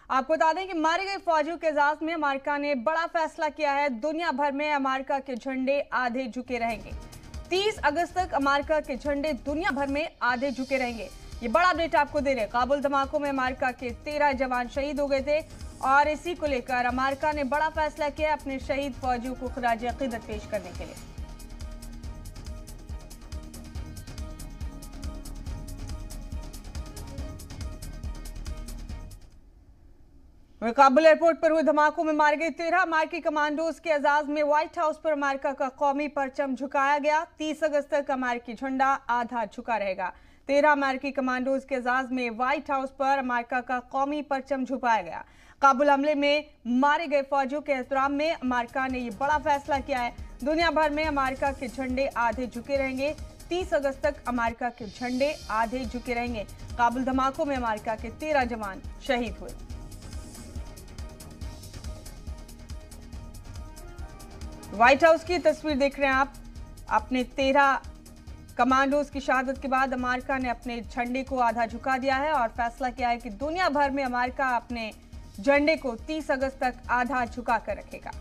आपको बता दें कि मारे गए फौजियों के एजाज में अमेरिका ने बड़ा फैसला किया है। दुनिया भर में अमेरिका के झंडे आधे झुके रहेंगे। 30 अगस्त तक अमेरिका के झंडे दुनिया भर में आधे झुके रहेंगे। ये बड़ा अपडेट आपको दे रहे हैं। काबुल धमाकों में अमेरिका के 13 जवान शहीद हो गए थे और इसी को लेकर अमेरिका ने बड़ा फैसला किया अपने शहीद फौजियों को खराज अकीदत पेश करने के लिए। काबुल एयरपोर्ट पर हुए धमाकों में मारे गए 13 अमेरिकी कमांडोज के एजाज में व्हाइट हाउस पर अमेरिका का कौमी परचम झुकाया गया। 30 अगस्त तक अमेरिकी झंडा आधा झुका रहेगा। 13 अमेरिकी कमांडोज के एजाज में व्हाइट हाउस पर अमेरिका का कौमी परचम झुकाया गया। काबुल हमले में मारे गए फौजियों के एहतराम में अमेरिका ने यह बड़ा फैसला किया है। दुनिया भर में अमेरिका के झंडे आधे झुके रहेंगे। 30 अगस्त तक अमेरिका के झंडे आधे झुके रहेंगे। काबुल धमाकों में अमेरिका के 13 जवान शहीद हुए। व्हाइट हाउस की तस्वीर देख रहे हैं आप। अपने 13 कमांडोज की शहादत के बाद अमेरिका ने अपने झंडे को आधा झुका दिया है और फैसला किया है कि दुनिया भर में अमेरिका अपने झंडे को 30 अगस्त तक आधा झुका कर रखेगा।